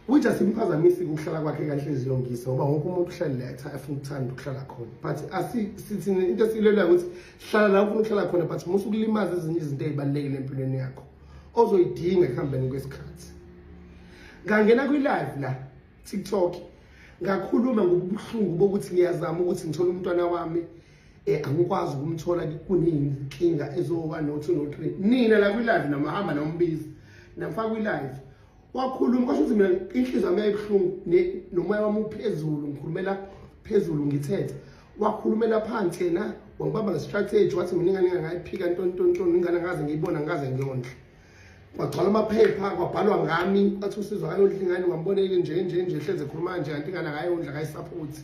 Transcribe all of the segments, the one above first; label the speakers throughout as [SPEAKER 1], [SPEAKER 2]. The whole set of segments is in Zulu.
[SPEAKER 1] which asimphazamisi ukuhlala kwakhe kahle iziyongisa ngoba wonke umuntu uhlala la afuna ukuthanda ukuhlala khona but asithi into esilelwa ukuthi hlala la ufuna ukuhlala khona but musu kulimaza ezinye izinto ezibalekile empilweni yakho ozoyidinga ekuhambeni kwesikhathi. Ngangena kwi live la TikTok ngakhuluma ngobuhlungu bokuthi ngiyazama ukuthi ngithole umntwana wami angikwazi ukumthola kuneyinkinga ezoba no 2 no 3 nina la kwi live namahamba nombizi namfaka kwi live wakhuluma kwasho ukuthi mina inhliziyo yami yayibuhlungu nomoya wami uphezulu ngikhulumela phezulu ngithethe wakhulumela phansi yena wangibamba ngestrategy wathi mina ingane ngayiphika ntontontoni ingane ngaze ngiyibona ngaze ngiyondla kwagcwala amaphepha kwabhalwa ngami athi usizwe ayondla ingane wamboneke nje hleze khuluma nje kanti ingane akayondla akayisupport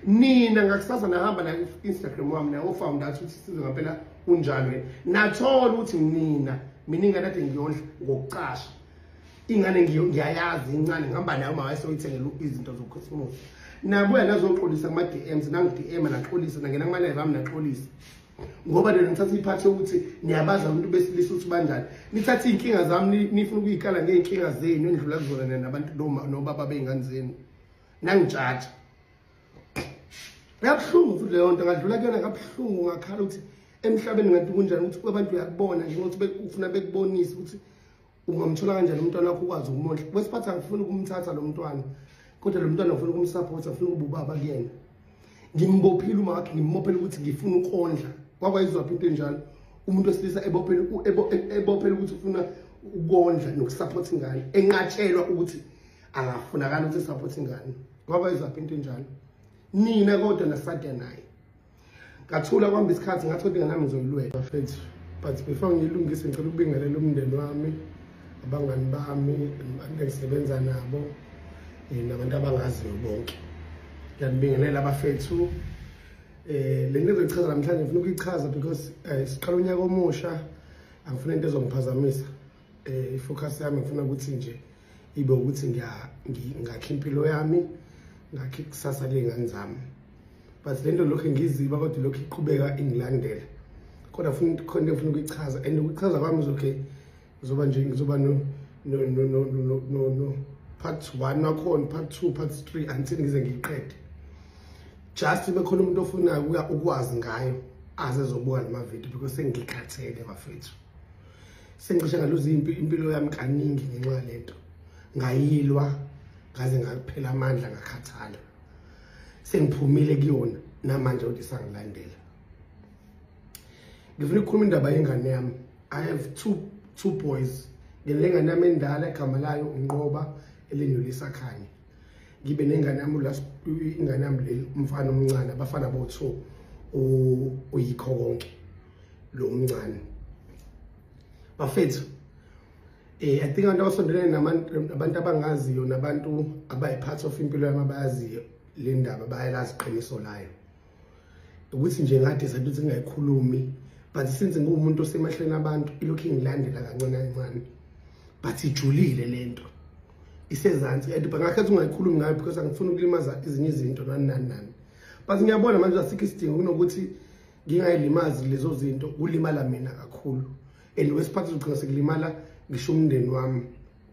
[SPEAKER 1] nina ngakusasa nahamba la Instagram wami na ofounder athi usizwe ngempela unjalo nathola ukuthi mina ingane ade ngiyondla ngokuqasha ingane ngiyayazi incane ngihamba nayo mawayesoyithengela izinto zoChristmas nabuya nazoxolisa kuma DMs nangi-DM naxolisa nangena kuma live ami naxolisa ngoba lena ngithatha iphathi ukuthi niyabaza abantu besilisa ukuthi banjani nithatha inkinga zami nifuna ukuyikala ngeenkinga zenu endlula kuzona nabantu nobaba beingane zenu nangijaja yabuhlungu futhi leyo nto ngadlula kuyona kabuhlungu ngakhala ukuthi emhlabeni ngathi kunjani ukuthi abantu uyakubona nje ukuthi ufuna bekubonisa ukuthi ungamthola kanjani umntwana wakho ukwazi ukumondla kwesiphathi angifuni ukumthatha lo mntwana kodwa lo mntwana ufuna ukumsupport afuna ukubaba kuyena ngimbophile uma wakhe ngimophela ukuthi ngifuna ukondla kwakwayizwa into enjalo umuntu wesilisa ebophela ukuthi ufuna ukondla nokusupport ingane enqatshelwa ukuthi angafunakala ukuthi support ingane kwakwayizwa into enjalo nina kodwa nasade naye ngathula kwamba isikhathi ngathi kodwa ingane nami ngizoyilwela bafethu but before ngilungise ngicela ukubingelela umndeni wami abangani bami engisebenza nabo nabantu abangaziyo bonke ngiyabingelela abafethu le nto engizoyichaza namhlanje ngifuna ukuyichaza because siqala unyaka omusha angifuna into ezongiphazamisa ifocus yami ngifuna ukuthi nje ibe ukuthi ngakhe impilo yami ngakhe ikusasa lengane zami but lento lokho ngiziba kodwa lokho iqhubeka ingilandela kodwa khona ngifuna ukuyichaza and ukuchaza kwami okay ngizoba nje ngizoba no part 1 nakhona part 2 part 3 until ngize ngiyiqede just bekhona umuntu ofuna ukwazi ngayo azezobuka lama video because sengikhathele bafethu sengisho ngaluza impilo yami kaningi ngenxa lento ngayilwa ngaze ngakuphela amandla ngakhathala sengiphumile kuyona namanje uthi sangilandela ngifuna ukukhuluma indaba yengane yami I have two boys ngilengane yami endala igama layo unqoba elinyulisa khanye ngibe nengane yami ingane yami le umfana omncane abafana bo2 uyikho konke lo mncane bafethu I think abantu abasondelene nabantu abangaziyo nabantu abayipart of impilo yami abayaziyo le ndaba bayalazi iqiniso layo ukuthi nje ngathi sathi ukuthi ngingayikhulumi but since ngumuntu osemahlweni abantu ilokhu ingilandela kancane kancane but ijulile lento isezansi and bangakhetha ungayikhulumi ngayo because angifuni ukulimaza izinye izinto nani but ngiyabona manje asikho isidingo kunokuthi ngingayilimazi lezo zinto kulimala mina kakhulu and wesiphathi uqhubeka sekulimala ngisho umndeni wami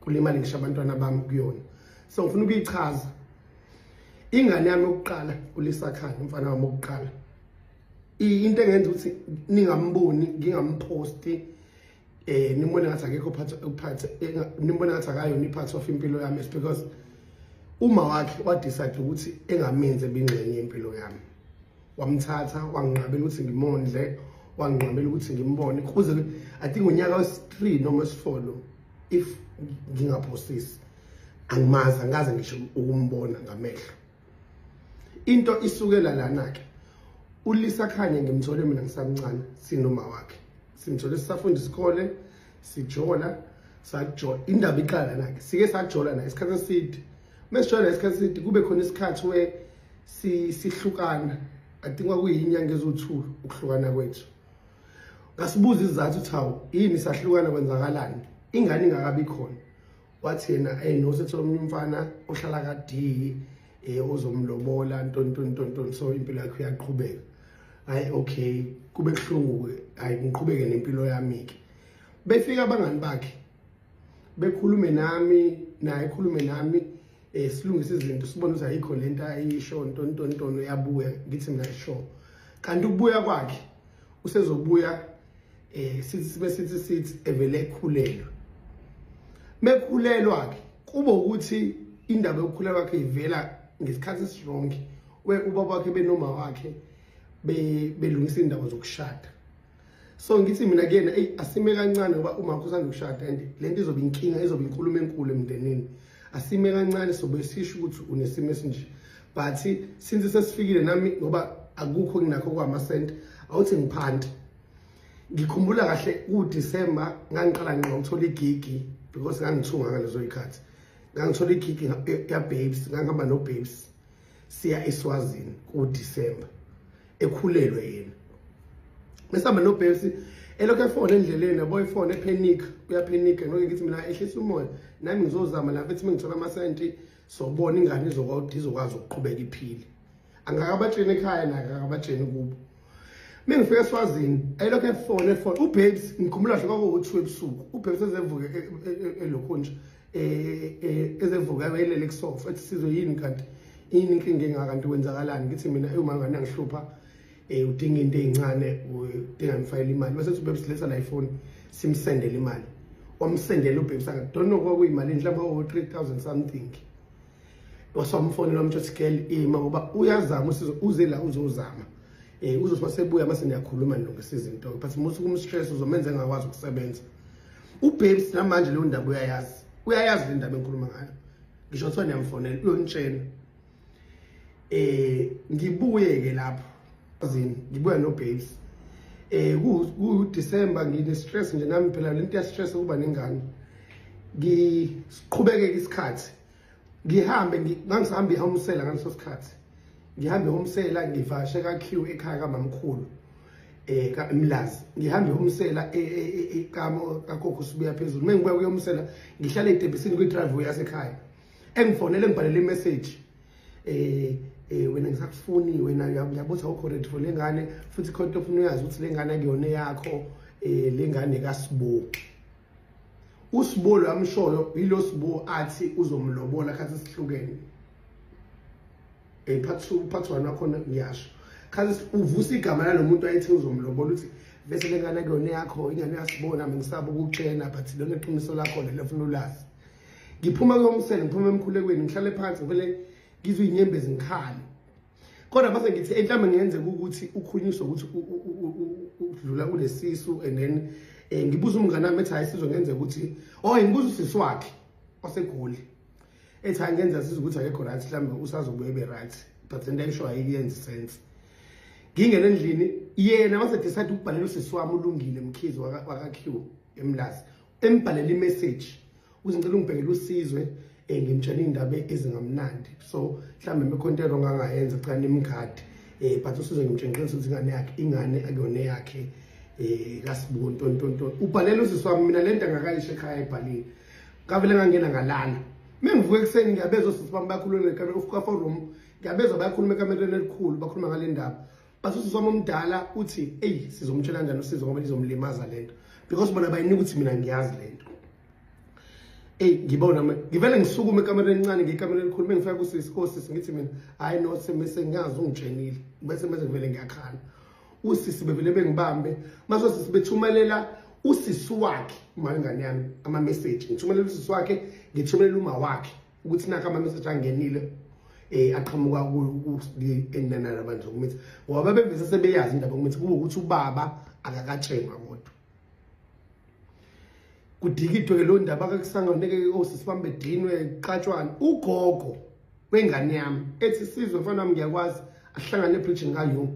[SPEAKER 1] kulimala ngisho abantwana bami kuyona so ngifuna ukuyichaza ingane yami yokuqala uLisakhanya umfana wami wokuqala into engenza ukuthi ningamboni ngingamposti nimbone ngathi akekho uphathe nimbone ngathi akayona iphathi of impilo yami because uma wakhe wadecide ukuthi engamenze bingxenye impilo yami wamthatha wanginqabela ukuthi ngimondle wanginqabela ukuthi ngimbone kuze I think unyaka wesi3 noma wesi4 if ngingaphostisi angimazi angaze ngisho ukumbona ngamehlo into isukela lana ke uLisakhanya ngimthole mina ngisamncane sinoma wakhe simthole sisafunda isikole sijola sajola indaba iqala nakhe sike sajola na isikhathi eside mesijola isikhathi eside kube khona isikhathi we sihlukana I think kwakuyinyanga ezo2 ukuhlukana kwethu ngasibuza izathu ukuthi hawu yini sahlukana kwenzakalani ingane ingakabi khona wathi yena no sethola umfana ohlala kadi ozomlobola ntontontonton so impilo yakhe iyaqhubeka hayi okay kube kuhlungu hayi ngiqhubeke nempilo yami ke befika abangani bakhe bekhulume nami naye ekhulume nami silungise izinto sibone ukuthi ayikho lento ayisho ntonto yabuya ngithi mina sure kanti ukubuya kwakhe usezobuya sithi evele ekhulelwe mekhulelwa ke kuba ukuthi indaba yokukhulelwa kwakhe ivela ngesikhathi esirongi ubaba wakhe benoma wakhe belungisa indaba zokushada so ngithi mina kuyena asime kancane ngoba uma kusanda ukushada and lento izoba inkinga izoba inkulumo enkulu emndenini asime kancane sobe sisho ukuthi unesimo esinje but since sesifikile nami ngoba akukho kunakho kwamasente awuthi ngiphanti ngikhumbula kahle uDecember ngangiqala ngokuthola igigi because ngangithunga ngalezo ikhathi ngangithola igigi ya babes ngangihamba no babes siya eSwazini kuDecember ekhulelwe yena mesihamba no babes elokho efone endleleni boyfone epanic uyapanic ngoba ngithi mina ehlisa umoya nami ngizozama lapha ethi ngithola amasenti sobona ingane izokwazi ukuqhubeka iphile angakabatsheni ekhaya nakabatsheni kubo mengifika eSwazini elokho efone ubabes ngikhumbula kahle kwaku-2 ebusuku ubabes ezevuka elokhonje ezevuka elele kusofa ethi sizwe yini kanti yini inkinga engakanti kwenzakalani ngithi mina uma ngane angihlupha udinga into ezincane udinga ngifayile imali bese ubabes letha la iPhone simsendele imali wamsendela ubabes don't know kwakuyimali mhlawumbe 3000 something wasamfonela umthothi girl ima ngoba uyazama uze la uzozama uzothi sebuya mase niyakhuluma nilungisa izinto but musu kumstress uzomenza engakwazi ukusebenza ubabes namanje leyo ndaba uyayazi le ndaba enkuluma ngayo ngisho kuthiwa niyamfonela uyonitshela ngibuye ke lapho azini ngibuya no babes ku December ngine stress nje nami phela lento ya stress kuba nengane ngiqhubeke isikhathi ngihambe ngangihambe eHomsela ngaleso sikhathi ngihambe eHomsela ngivashe kaQ ekhaya kamamkhulu kaMlazi ngihambe eHomsela ekamo kakhokho sibuya phezulu mengibuya kuyoMsela ngihlala edebisini kwi-driveway yasekhaya engifonele ngibhalele imessage wena ngisakufuni wena ngiyabotha ucorrect for lengane futhi khona ofuna uyazi ukuthi lengane akuyona yakho lengane kaSibo uSibo lo amshoyo yilo Sibo athi uzomlobola khathi sihlukene part 1 wakhona ngiyasho khathi uvusa igama lalomuntu ayithi uzomlobola uthi bese lengane akuyona yakho ingane yasibona mina ngisaba ukutshena but lona iqiniso lakho lefuna ulazi ngiphuma kuyomsela ngiphuma emkhulekweni ngihlale phansi vele ngizwe inyembezi ngikhali kodwa base ngithi enhlambe ngiyenze ukuthi ukhunyiswe ukuthi udlula kulesisu and then ngibuza umngane wami ethi hayi sizwe ngenze ukuthi ngibuza usisi wakhe osegoli ethi hayi ngenza sizwe ukuthi akekho right mhlambe usazobuye be right but into ayisho ayiyenzi sense ngingena endlini yena mase decide ukubhalela usisi wami ulungile mkhizi wakaQ eMlazi embhalela imessage uzingcela ungibhekele usizwe ngimtshela indaba ezingamnandi so mhlambe emekhontero ngangayenza cha nimgadi but usizwe ngimtshengisa ukuthi ingane akuyona yakhe kaSibo ntonto ubhalela usisi wami mina lento angakayisho ekhaya ebhalile ngavele ngangena ngalala mengivuka ekseni ngiyabezwa usisi wami bakhuluma ekamera ufika for room ngiyabezwa bayakhuluma ekamereni elikhulu bakhuluma ngale ndaba but usisi wami omdala uthi sizomtshela kanjani usizwe ngoba lizomlimaza lento because bona bayinika ukuthi mina ngiyazi lento ngibona ngivele ngisukume ekamereni encane ngekamera elikhulu mengifika kusisi ngithi mina hayi no semese ngiyazi ungitshenile bese vele ngiyakhala usisi bevele bengibambe maso sisi bethumelela usisi wakhe malingane yami ama message ngithumelela usisi wakhe ngithumelela uma wakhe ukuthi nakho ama message angenile aqhamuka enana labantu ukumithi ngoba bebese sebeyazi indaba ukuthi kube ukuthi ubaba akakatshenga kodwa kudikidwe ke lo ndaba akakusangoneke osisi bami bedinwe qatshwana ugogo wengane yami ethi sizwe mfana wami ngiyakwazi ahlangane epreaching kayo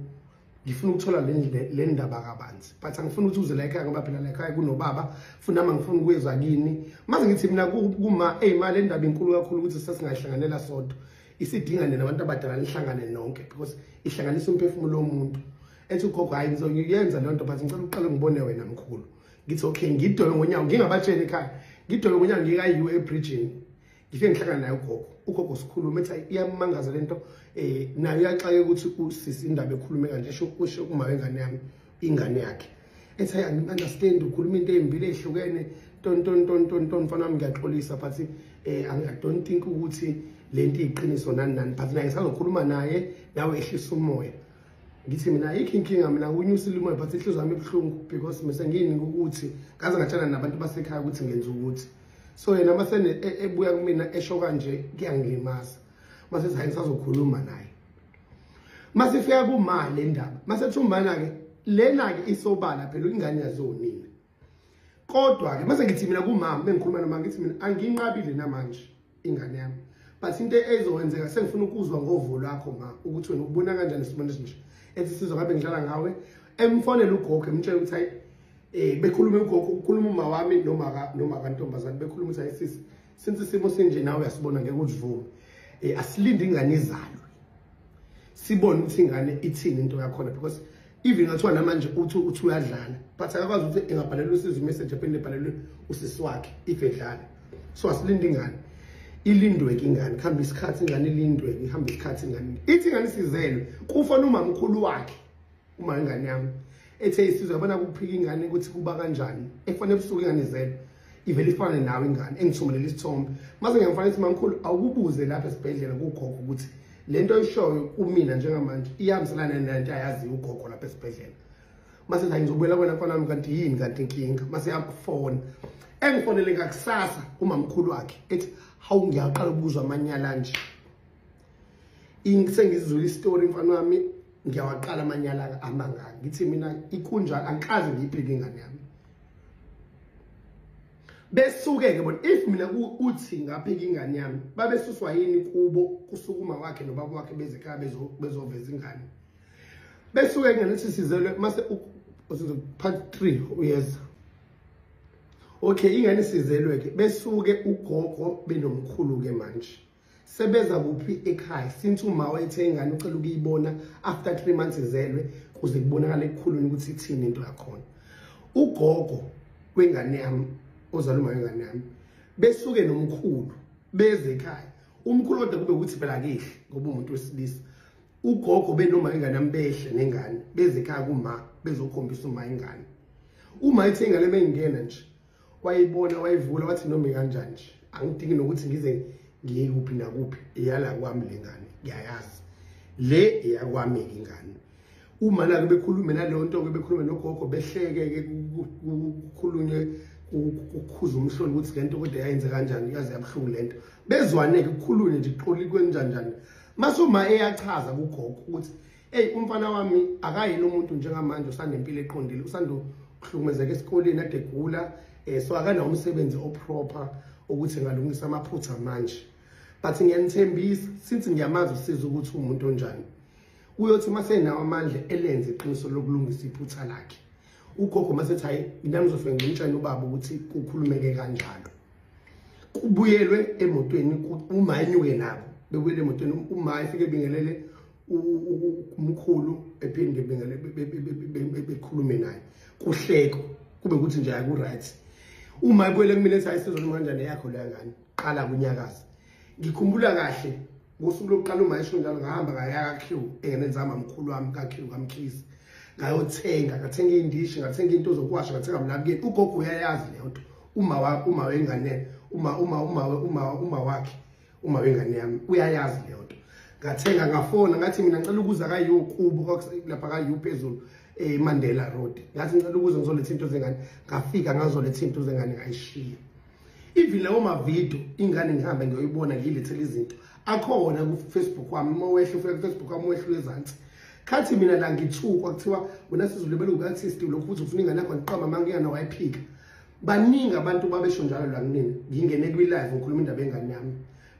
[SPEAKER 1] ngifuna ukuthola le ndaba kabanzi but angifuni ukuthi uze la ekhaya ngoba phela la ekhaya kunobaba funa nami ngifuna ukuzwa kini maze ngithi mina kuma imali endaba inkulu kakhulu ukuthi sesingahlanganela sodwa isidinga nabantu abadala lihlangane nonke because ihlanganisa umphefumulo womuntu ethi ugogo hayi ngizoyenza le nto but ngicela uqale ngibone wena mkhulu ngithi okay ngidole ngonyawo ngingabatshela ekhaya ngidole ngonyawo ngikayiwe epreaching ngifike ngihlangana naye ugogo sikhuluma ethi iyamangaza lento nayo iyaxake ukuthi usisi indaba ekhulume kanje usho kuma wengane yami ingane yakhe ethi I understand ukhuluma into ezimbili ezihlukene ton mfana wami ngiyaxolisa but I don't think ukuthi lento iqiniso nani but naye ngisazokhuluma naye nawe ehlisa umoya ngithi mina ayikho inkinga mina unyusile umoya but ihliziyo yami ebhlungu because mase ngini ukuthi ngaze ngatshana nabantu basekhaya ukuthi ngenza ukuthi so yena mase ebuya kumina esho kanje kuyangilimaza mase hayi ngisazokhuluma naye mase fika kuma le ndaba mase thumbana ke lena ke isobala phela ingane yazonina kodwa ke mase ngithi mina kumama bengikhuluma noma ngithi mina anginqabile namanje ingane yami but into ezowenzeka sengifuna ukuzwa ngovo lwakho ma ukuthi wena ubona kanjani isibonelo esinje ethi sizwe ngabe ngidlala ngawe emfonela ugogo emtshela ukuthi hayi bekhuluma ugogo ukhuluma uma wami noma kantombazane bekhuluma ukuthi hayi sisi since isimo sinje nawe uyasibona ngeke uzivume asilinde ingane izalwe sibone ukuthi ingane ithini into yakhona because even ngathiwa namanje uthi uyadlala but akakwazi ukuthi engabhalela usizo message ephinde ebhalelwe usisi wakhe if edlala so asilinde ingane ilindwe ke ingane khamba isikhathi ingane ilindwe ihamba isikhathi ingane ithi ingane sizelwe kufana umama mkhulu wakhe uma ingane yami ethe isizwe yabona kuphika ingane ukuthi kuba kanjani efanele ebusuku ingane izelwe ivele ifane nawe ingane engithumelela isithombe mase ngiyamfanele ukuthi mamkhulu awukubuze lapha esibhedlela kugogo ukuthi lento oyishoyo kumina njengamanje iyahambiselana nento ayazi ugogo lapha esibhedlela mase hayi ngizobuyela kwena mfana wami kanti yini kanti inkinga mase yakufona engifonele ngakusasa umamkhulu wakhe ethi hawu ngiyaqala ukuzwa amanyala nje sengizizula istory mfana wami ngiyawaqala amanyala amangaka ngithi mina ikunjani angikaze ngiyibheke ingane yami besuke ke bona if mina uthi ngaphika ingane yami babesuswa yini kubo kusukuma wakhe nobaba wakhe bezekhaya bezoveza ingane besuke ingane ethi sizelwe mase part 3 uyeza okay ingane sizelwe ke besuke ugogo benomkhulu ke manje sebeza kuphi ekhaya since uma wayethe ingane ucela ukuyibona after 3 months izelwe kuze kubonakala ekukhuluni ukuthi ithini into yakhona ugogo wengane yami ozaluma ingane yami besuke nomkhulu beze ekhaya umkhulu kodwa kube ukuthi phela kihle ngoba umuntu wesilisa ugogo benoma ingane yami behle nengane beze ekhaya kuma bezokhombisa uma ingane uma ethe ingane bengena nje wayibona wayivula wathi noma kanjani nje angidingi nokuthi ngize ngiye kuphi nakuphi iyala kwami lengane ngiyayazi le iyakwami ingane uma la bekhulume naleyo nto ke bekhulume nogogo behleke ke kukhulunywe ukukhuza umhloli ukuthi lento kodwa yayenze kanjani yaze yabhlungu lento bezwane ke kukhulunywe nje iqoli kwenjanjani masuma eyachaza kugogo ukuthi hey umfana wami akayini umuntu njengamanje usanempilo eqondile usando kuhlukumezeka esikoleni ade gula so akanawo umsebenzi oproper ukuthi ngalungisa amaphutha manje but ngiyanithembisa since ngiyamazi usizo ukuthi umuntu onjani uyothi mase nawo amandla elenze iqiniso lokulungisa iphutha lakhe ugogo masethi hayi mina ngizofika ngimtshela ubaba ukuthi kukhulumeke kanjalo kubuyelwe emotweni uma enyuke nabo bebuyele emotweni uma efike bingelele umkhulu ephinde bengele bekhulume naye kuhleko kube ukuthi nje ayi ku right uma ebuyele kumina ethi ayisizona kanjani yakho la ngane qala kunyakaza ngikhumbula kahle ngosuku lokuqala uma esho njalo ngahamba ngaya Q engenenzama mkhulu wami ka Q kamkhisi ngayothenga ngathenga indishi ngathenga into zokuwasha ngathenga mlabukeni ugogo uyayazi le nto uma wengane uma wakhe uma wengane yami uyayazi le nto ngathenga ngafona ngathi mina ngicela ukuza kaYukubu lapha kaYu phezulu Mandela Road ngathi ngicela ukuza ngizoletha into zengane ngafika ngazoletha into zengane ngayishiya even lawo ma video ingane ngihamba ngiyoyibona ngilethela izinto akhona ku Facebook wami mawehla ufika ku Facebook wami wehla ezantsi khathi mina la ngithukwa kuthiwa wena sizulebela ukathi lokhu ukuthi ufuna ingane yakho ngiqama mangiyana wayiphika baningi abantu babesho njalo la kunini ngingene kwi live ngikhuluma indaba engane yami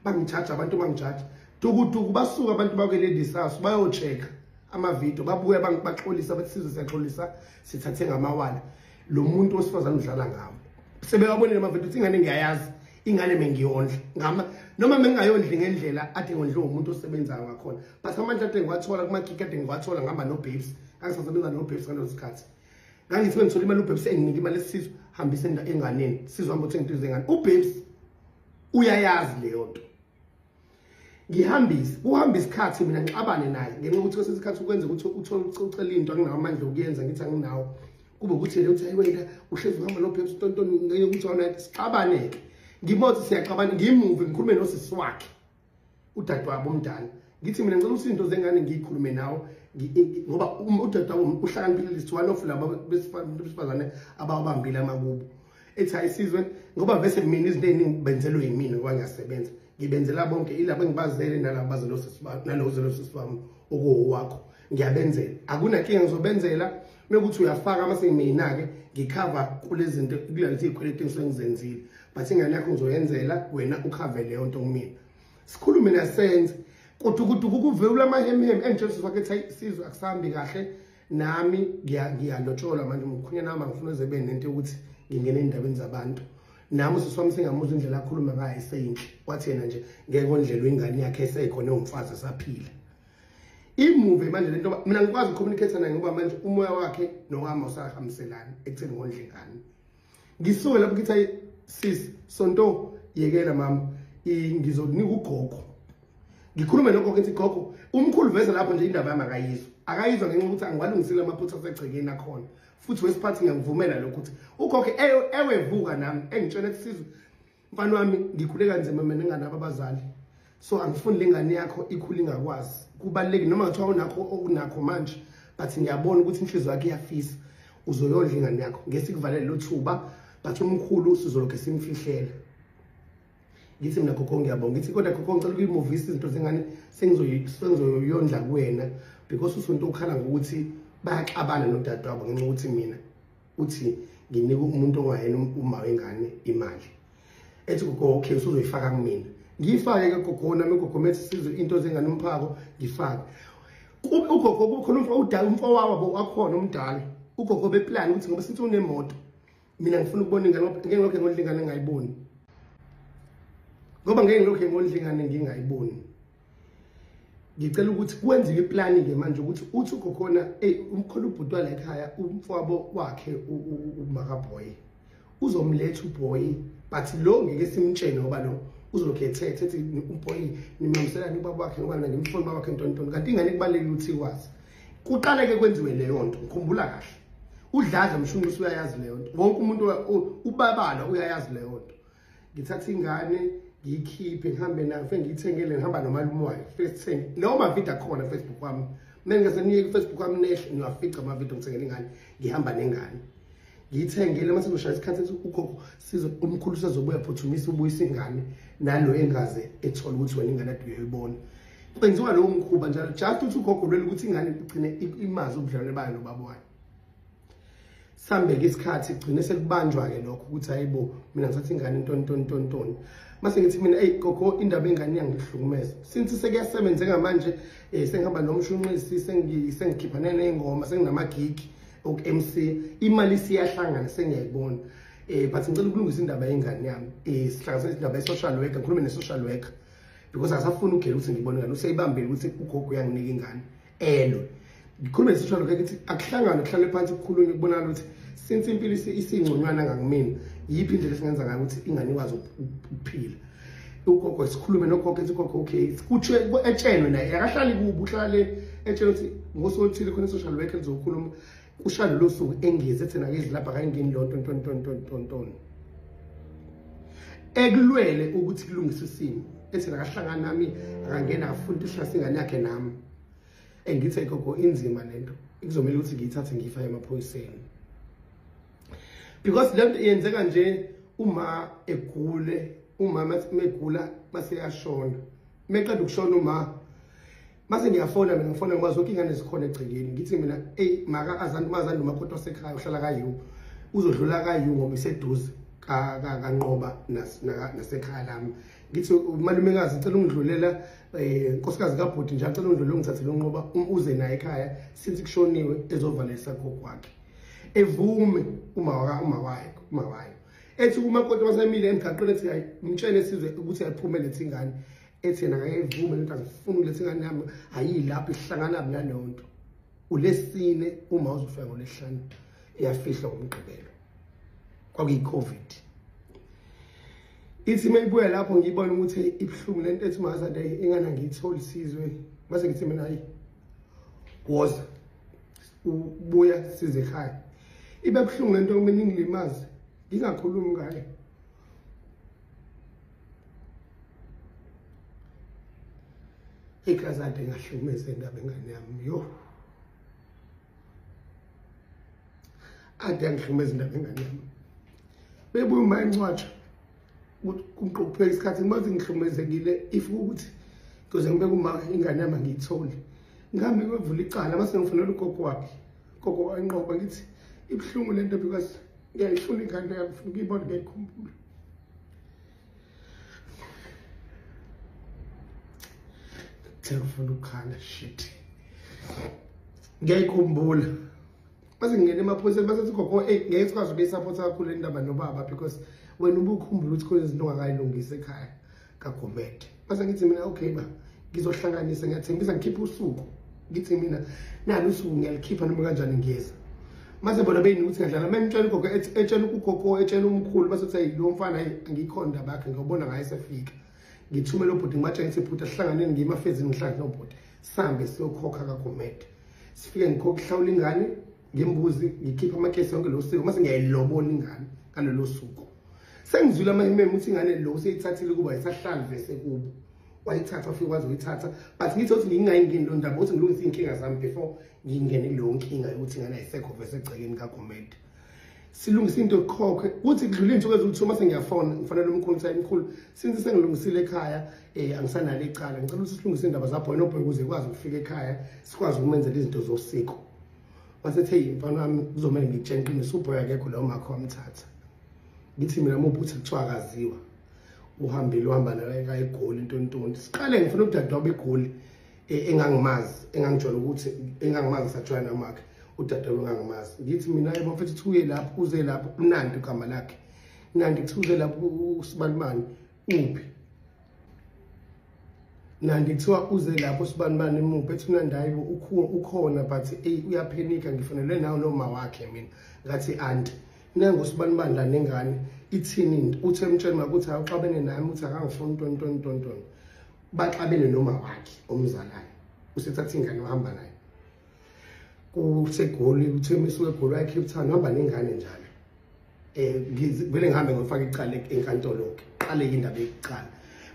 [SPEAKER 1] bangijaja abantu bangijaja dukuduku basuka abantu bakweledi sasu bayochecka ama video babuye baxolisa bathi sizwe siyaxolisa sithathe ngamawala lo muntu osifazana udlala ngawo sebeyabonile ama video ingane ngiyayazi ingane mengiyondla ngama noma mengayondli ngendlela ade ngondle umuntu osebenza ngakhona but amandla ade ngiwathola kuma gig ade ngiwathola ngihamba no babes angisasebenza no babes ngalo sikhathi ngangithi ngithola imali ubabes enginika imali esizwe hambise enganeni sizwe hamba uthenga into zengane ubabes uyayazi leyo nto ngihambise uhamba isikhathi mina ngixabane naye ngenxa ukuthi kwesikhathi ukwenza ukuthi uthole ucela into anginawo amandla okuyenza ngithi anginawo kube ukuthi yena uthi ayiwena uhlezi uhamba lo Pepsi Tonton ngeke ukuthi wona sixabaneke ngimothi siyaxabana ngimuve ngikhulume nosisi wakhe udadewabo umdala ngithi mina ngicela usinto zengane ngiyikhulume nawo ngoba udadewabo uhlakaniphile list one of laba besifazane abawabambile amakubo ethi ayisizwe ngoba bese mina izinto eziningi benzelwe yimina ngoba ngiyasebenza ngibenzela bonke ilabo engibazele nalabo bazelo sisi wami okuwakho ngiyabenzela akunankinga ngizobenzela mekuthi uyafaka amase mina ke ngicover kulezi zinto kulezi izikweletu engizenzile but ingane yakho ngizoyenzela wena ukhave leyo nto kumina sikhulume nasenze kodwa ukuvela amahemhem engitshela wakhe ethi sizwe akusambi kahle nami ngiyalotshola manje ngikhunya nami ngifuna uzebe nento ukuthi ngingene endabeni zabantu nami siswami singamuza indlela akhuluma ngayo iseyinhle wathi yena nje ngeke ondlela ingane yakhe esekhona umfazi asaphila imuve manje lento mina ngikwazi ukucommunicate naye ngoba manje umoya wakhe nowami usahambiselana ekutheni ngondle ingane ngisuke lapho ngithi sis sonto yekela mama ngizokunika ugogo ngikhulume nogogo ngithi gogo umkhulu veza lapho nje indaba yami akayizwa ngenxa ukuthi angiwalungisile amaphutha asegcekeni akhona futhi wesiphathi ngiyangivumela lokho ukuthi ugogo ewevuka nami engitshela kusizwe mfana wami ngikhule kanzima mina ngane abazali so angifuni lengane yakho ikhula ingakwazi kubaleke noma ngathiwa unakho manje but ngiyabona ukuthi inhliziyo yakhe iyafisa uzoyondla ingane yakho ngesikuvalele lo thuba but umkhulu sizolokhe simfihlela ngithi mina gogo ngiyabonga ngithi kodwa gogo ngicela ukuyimuvisa izinto zengane sengizoyondla kuwena because usonto ukhala ngokuthi bayaxabana nodadewabo ngenxa ukuthi mina uthi nginika umuntu ongayena uma wengane imali ethi gogo okay usuzoyifaka kumina ngifake ke gogo nami gogo methi sizwe into zengane umphako ngifake ugogo kukhona umfowabo wakhona umdala ugogo beplan ukuthi ngoba sithi unemoto mina ngifuna ukubona ingane ngeke ngilokho ngolingane ngayiboni ngoba ngeke ngilokho ngolingane ngingayiboni ngicela ukuthi kwenziwe iplan ke manje ukuthi uthi ugokhona umkhulu ubhutwala ekhaya umfowabo wakhe uMakaboy uzomletha uboy but lo ngeke simtshene ngoba lo uzolokhethe ethi uboy nimamselani ubaba wakhe ngoba ngimfuni baba wakhe ntontoni kanti ingane kubalekile ukuthi ikwazi kuqale ke kwenziwe leyo nto ngikhumbula kahle udladla mshunu uyayazi leyo nto wonke umuntu ubabala uyayazi leyo nto ngithatha ingane ngiyikhiphe ngihambe nayo ngiyithengele ngihamba nomalume wayo first thing leyo ma video akhona Facebook wami mina ngase niye Facebook wami nehle niwafica ama video ngithengele ingane ngihamba nengane ngiyithengele mase kushaya isikhathi ugogo sizo umkhulu sezobuya phuthumisa ubuyisa ingane nalo engaze ethola ukuthi wena ingane ade uyayibona kwenziwa lo mkhuba njalo just uthi ugogo lwela ukuthi ingane igcine imazi ubudlelwane bayo nobaba wayo sambe ke isikhathi igcine sekubanjwa ke lokho ukuthi hayibo mina ngithatha ingane ntontontontoni mase ngithi mina gogo indaba engane yangihlukumeza since sekuyasebenza ngamanje sengihamba nomshunqisi sengikhiphana nezingoma senginamagigi ok-MC imali siyahlangana sengiyayibona but ngicela ukulungisa indaba yengane yami sihlanganise indaba ye-social worker ngikhulume ne-social worker because asafuna ukugela ukuthi ngibone ngane useyibambile ukuthi ugogo uyanginika ingane ngikhulume ne-social worker ukuthi akuhlangane kuhlale phansi kukhulunywe kubonakala ukuthi since impilo isingconywana ngangimina yiphi indlela esingenza ngayo ukuthi ingane ikwazi ukuphila ugogo sikhulume nogogo ethi ugogo okay kuthwe etshenwe naye akahlali kubo uhlale etshela ukuthi ngosothile khona social worker lizokhuluma ushalo lo suku engezi ethena ke izilapha kayingeni lo ntontontontonton ekulwele ukuthi kulungise isimo ethena akahlangana nami akangena afunda ihlasi ingane yakhe nami engithe gogo inzima lento ikuzomela ukuthi ngiyithathe ngiyifake emaphoyiseni because lento yenzeka nje uma egule umama megula base yashona meqeda ukushona uma mase ngiyafona mina ngifona ngikwazi ukuthi ingane zikhona egcekeni ngithi mina maka azandu umakhoto wasekhaya uhlala kayu uzodlula kayu ngoba iseduze kanqoba nasekhaya lami ngithi umalumekazi ngicela ungidlulela nkosikazi kaBhodi njalo ngicela ungidlulela ngithathele unqoba uze naye ekhaya since kushoniwe ezovalisa gogo wakhe evume uma wayo ethi umakoti wasemile emgaqweni ethi hayi umtshene sizwe ukuthi ayiphume lethi ingane ethi yena akayivume lento angifuni uletha ingane yami ayilapho ihlangana naleyo nto ulesine uma uzofika ngolesihlanu iyafihla ngomgqibelo kwakuyi-COVID ithi mayibuya lapho ngiyibona ukuthi ibhlungu lento ethi mazande ingane ngiyitholi sizwe mase ngithi mina hayi woza ubuya size ekhaya ibe buhlungu lento kumele ngilimaze ngingakhulumi ngayo. Ikazade ngahlukumeza indaba engane yami yo. Ade ngihlukumeza indaba engane yami. Bebuye uma encwatsha kumqophela isikhathi maze ngihlukumezekile if ukuthi kuze ngibe kuma ingane yami ngiyithole. Ngihambe ngivula icala base ngifunela ugogo wakhe. Gogo wanqoba ngithi ibhlungu lento because ngiyayifuna ingane yami ufuna ukuyibona ngiyikhumbula. Ngifuna ukukhala shit. Ngiyayikhumbula. Base ngene emaphoyiseni base gogo ngeke sikwazi ukuyisupport kakhulu indaba nobaba because wena ubukhumbula ukuthi khona izinto ongakayilungisa ekhaya kaGomede. Base ngithi mina okay ba ngizohlanganisa ngiyathembisa ngikhipha usuku. Ngithi mina nalo usuku ngiyalikhipha noma kanjani ngiyeza. Mase bona beyini ukuthi ngadlala mangitshela ugogo etshela ugogo etshela umkhulu base uthi lo mfana angikhonda bakhe ngiyobona ngaye sefika. Ngithumela ubhuti ngimatshe ngithi bhuti ahlanganeni ngimafezini ngihlangane nobhuti sambe siyokhokha kaGomede. Sifike ngikhokha ihlawula ingane ngimbuzi ngikhipha amakesi yonke lo siko mase ngiyayilobona ingane ngalelo suku. Sengizwile amahememe ukuthi ingane lo useyithathile kuba isahlali vese kubo. Wayithatha ufike kwazi uyithatha but ngithi ukuthi ngingayingeni lo ndaba ukuthi ngilungise inkinga zami before ngingene lo nkinga ukuthi ingane ayisekho vese egcekeni kaGomede. Silungisa into yokukhokha uthi kudlula insuku ezilithuma mase ngiyafona ngifanele umkhulu ukuthi ayimkhulu since sengilungisile ekhaya angisanalo icala ngicela ukuthi silungise indaba zapho nobhoy ukuze ikwazi ukufika ekhaya sikwazi ukumenzela izinto zosiko. Wasethe imfana wami kuzomela ngitshenqinise ubhoy akekho la umakho wamthatha. Ngithi mina mobhuthi kuthiwa akaziwa uhambile uhamba naye eGoli intontoni. Siqale ngifuna udadewabo beGoli engangimazi engangijwayele ukuthi engangimazi sajoyina namakhe udadewabo engangimazi. Ngithi mina yebo mfethu uye lapho uze lapho uNandi igama lakhe. Nandi kuze lapho uSibanibani uphi. Nandi kuthiwa uze lapho uSibanibani emuphi ethi uNandi hayibo ukhona but uyaphenika ngifanele nawo noma wakhe mina. Ngathi anti nangu uSibanibani la nengane ithini into uthe emtshela ukuthi awuxabene nami uthi akangifuni ntontontonton baxabene noma wakhe omzalayo usethatha ingane wahamba naye kuseGoli uthemisa weGoli waye Cape Town uhamba nengane njalo vele ngihambe ngifaka icala enkantolo ke qale indaba eqala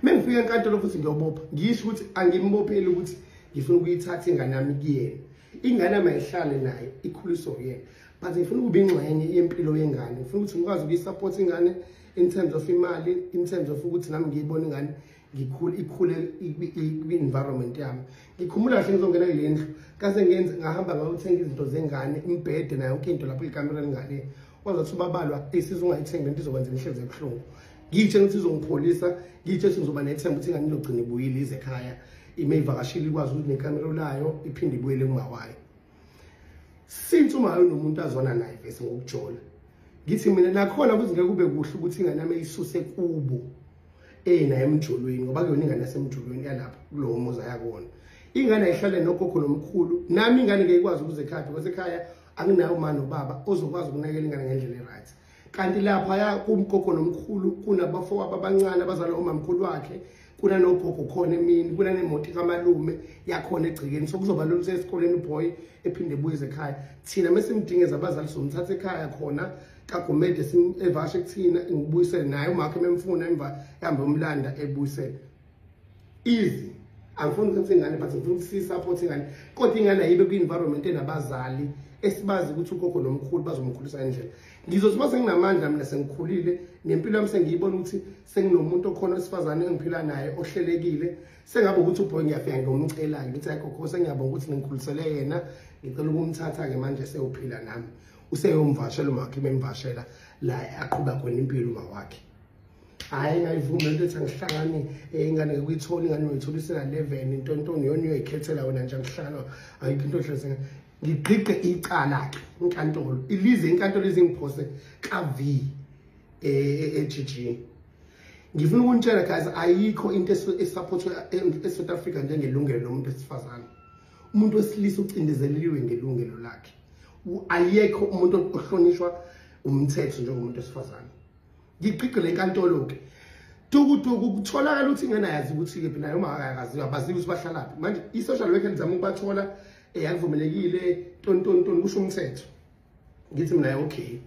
[SPEAKER 1] mengifika enkantolo futhi ngiyobopha ngisho ukuthi angimbopheli ukuthi ngifuna ukuyithatha ingane yami kuyena ingane yami ayihlale naye ikhuliswe uyena. But ngifuna ukuba ingxenye yempilo yengane ngifuna ukuthi ngikwazi ukuyisupport ingane in terms of imali in terms of ukuthi nami ngiyibona ingane ikhule i-environment yami. Ngikhumula kahle ngizongena kule ndlu kase ngenze ngahamba ngayothenga izinto zengane imbhede nayo yonke into lapho ikamera lengane wazathi ubabalwa isiza ungayithenga into izokwenza inhliziyo ebuhlungu. Ngiyitshela ukuthi izongipholisa ngiyitshela ukuthi ngizoba nethemba ukuthi ingane izogcina ibuyile ize ekhaya ime ivakashile ikwazi ukuthi nekamera layo iphinde ibuyele kumawayo. Since umayo nomuntu azona naye bese ngokujola ngithi mina nakhona kuzike kube kuhle ukuthi ingane yami isuse kubo naye emjolweni ngoba kuyona ingane yasemjolweni yalapha kulowo muzi ayakona. Ingane ayihlale nogogo nomkhulu nami ingane ngekwazi ukuze ekhaya because ekhaya anginayo uma nobaba ozokwazi ukunakela ingane ngendlela eright. Kanti lapha ya kumgogo nomkhulu kunabafowabo abancane abazalwa umamkhulu wakhe kuna nogogo khona emini kuna nemoto kamalume yakhona egcikeni so kuzoba lolu esikoleni uboy ephinde ebuye ekhaya thina mesimdingeza abazali somthatha ekhaya khona kaGomede evashe kuthina ngibuyisele naye umakhe memfuna emva yambe umlanda ebuyisele easy. Angifuni ukuthi ingane but ngifuna ukuthi support ingane kodwa ingane ayibe kwi-environment enabazali esibazi ukuthi ugogo nomkhulu bazomkhulisa endlela. Ngizothi senginamandla mina sengikhulile nempilo yami sengiyibona ukuthi senginomuntu okhona wesifazane engiphila naye ohlelekile sengabe ukuthi uBoy ngiyafika ngomcela ngithi ayikho sengiyabonga ukuthi ngikhulisele yena ngicela ukumthatha ke manje seyophila nami useyomvashela umakhe memvashela la aqhuba khona impilo uma wakhe. Hayi ngayivuma into ethi ngihlangane ingane ngikuyithola ingane uyitholisela 11 intontoni yona uyoyikhethela wena nje ngihlangana ayikho into ehleze ngigqiqe icala inkantolo ilize inkantolo izingiphose kaV eGG. Ngifuna ukuntshela guys ayikho into esupportwa eSouth Africa njengelungelo lomuntu esifazane. Umuntu wesilisa ucindezeleliwe ngelungelo lakhe. Ayekho umuntu ohlonishwa umthetho njengomuntu wesifazane. Ngigqiqe le nkantolo ke tukutuku kutholakala ukuthi ingane yazi ukuthi ke nayo uma akaziwa abaziwe ukuthi bahlalaphi manje i-social worker nizama ukubathola akuvumelekile tontonton kusho umthetho ngithi mina okay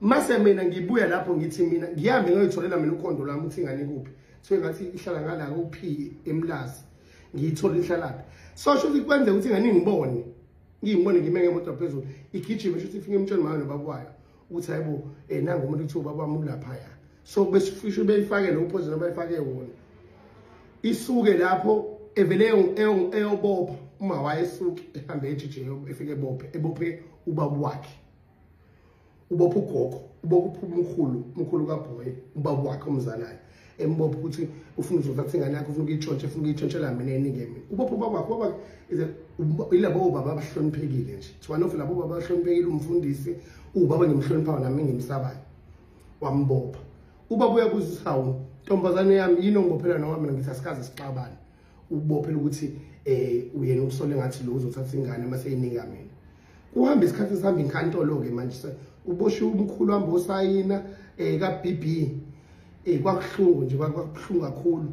[SPEAKER 1] mase mina ngibuya lapho ngithi mina ngihambe ngiyitholela mina ukhondo lami uthi ingane kuphi so ngathi ihlala ngala kuphi eMlazi ngiyithola ihlalaphi so shothi kwenze ukuthi ingane ngibone ngime ngemoto phezulu igijime shothi ifike emtshweni mayo nobabwayo ukuthi hayibo nangu umuntu uthi ubaba wami lapha ya so besifisho beyifake lo phozi nobayifake wona isuke lapho evele eyobopha uma wayesuke ehambe ejije efike ebophe ubaba wakhe ubopha ugogo ubopha umkhulu kaBoy ubaba wakhe umzalayo embopha ukuthi ufuna uzothatha ingane yakhe ufuna ukuyitshontsha mina enike mina ubopha ubaba wakhe ilabo baba abahloniphekile nje one of labo baba abahloniphekile umfundisi ubaba ngimhlonipha nami ngimsabayo wambopha ubaba uyabuza hawu ntombazane yami yini ongibophela noma mina ngithi asikaze sixabane ubophela ukuthi uyena umsole ngathi lo uzothatha ingane mase yinika mina kuhamba isikhathi sihamba inkantolo ke manje uboshe umkhulu wami osayina kaBB kwakuhlungu nje kwakuhlungu kakhulu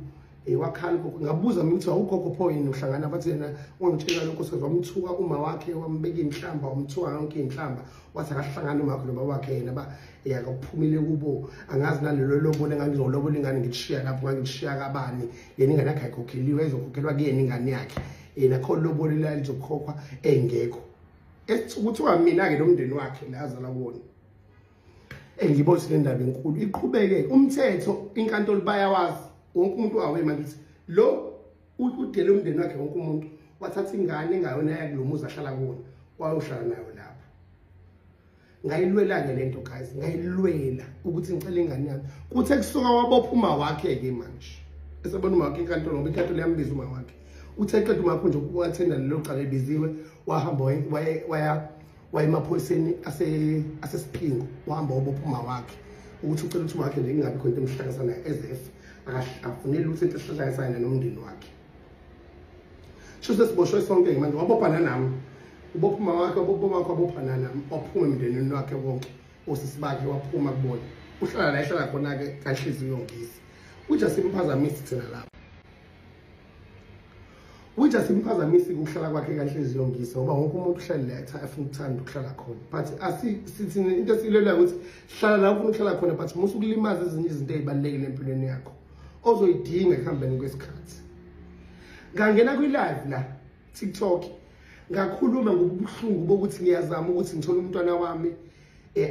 [SPEAKER 1] wakhala ngabuza mina ukuthi awugogo pho yini uhlangana bathi yena ungitshela lokho sezwamthuka uma wakhe wambeka inhlamba wamthuka yonke inhlamba wathi akahlangana uma wakhe nobaba wakhe yena yakaphumile kubo angazi nalelo lobo lengangizolobola ingane ngitshiya lapho ngitshiya kabani yena ingane yakhe ayikhokheliwe ezokhokhelwa kuyena ingane yakhe yena khona lobo lalizokhokhwa engekho ekuthiwa mina ke nomndeni wakhe lazala wona ngibona le ndaba enkulu iqhubeke umthetho inkantolo bayawazi wonke umuntu awe manje lo udele umndeni wakhe wonke umuntu wathatha ingane engayona yakulomuzi ahlala kuona wayohlala nayo lapho ngayilwela ke lento guys ngayilwela ukuthi ngicela ingane yami kuthe kusuka wabophuma wakhe ke manje esebona uma wakhe inkantolo ngoba inkantolo yambiza uma wakhe uthe qeda uma wakhe nje ukuwathenda lelo qala ebiziwe wahamba waya emaphoyiseni asesiphingo wahamba wabophuma wakhe ukuthi ucela ukuthi wakhe nje ingabi khona into emhlanganisa naye SF akafuneli ukuthi into esihlanganisana nomndeni wakhe shose siboshwe sonke manje wabophana nami ubophuma wakhe wabophana nami waphuma emndenini wakhe wonke osisi bakhe waphuma kubona uhlala la ehlala khona ke kaHliziyo Ngisi uja simphazamisi thina lapha uja simphazamisi ukuhlala kwakhe kaHliziyo Ngisi ngoba wonke umuntu uhlala la afuna ukuthanda ukuhlala khona but sithi into esilela ukuthi hlala la ufuna ukuhlala khona but musu kulimaza ezinye izinto ezibalekile empilweni yakho ozoyidinga ekuhambeni kwesikhathi ngangena kwi-live la TikTok ngakhuluma ngobuhlungu bokuthi ngiyazama ukuthi ngithole umntwana wami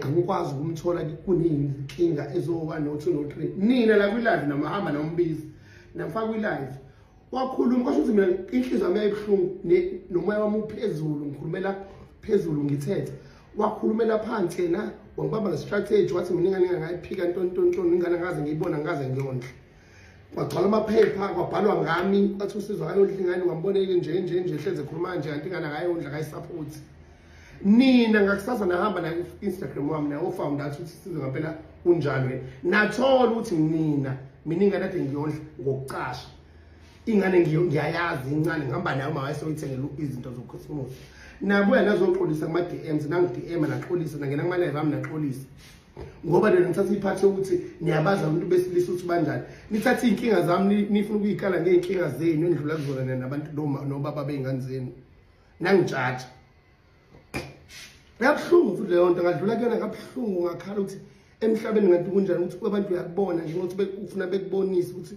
[SPEAKER 1] angikwazi ukumthola kuneyinkinga ezoba no 2 no 3 nina la kwi-live namahamba nombizi nafaka kwi-live wakhuluma kwasho ukuthi mina inhliziyo yami yayibuhlungu nomoya wami uphezulu ngikhulumela phezulu ngithethe wakhulumela phansi yena wangibamba ngestrategy wathi mina ingane ngayiphika ntontontoni ingane ngaze ngiyibona ngaze ngiyondla kwagcwala amaphepha kwabhalwa ngami kwathi usizwa kayondla ingane ngamboneke nje hleze khuluma nje kanti ingane akayondla akayisupport nina ngakusasa nahamba na Instagram wami na ofounder athi usizwe ngempela kunjalo nathola ukuthi mina ingane ade ngiyondla ngokucasha ingane ngiyayazi incane ngihamba nayo mawayesoyithengela izinto zoChristmas nabuya nazoxolisa kuma DMs nangi DM naxolisa nangena kuma live ami naxolisa ngoba lena ngithatha iphathe ukuthi niyabaza umuntu besilisa ukuthi banjani nithatha inkinga zami nifuna ukuyikala ngeenkinga zenu endlula kuzona nabantu nobaba beingane zenu nangitshatsha ngabhlungu futhi leyo nto ngadlula kuyona ngabhlungu ngakhala ukuthi emhlabeni ngathi kunjani ukuthi abantu uyakubona nje ukuthi ufuna bekubonisa ukuthi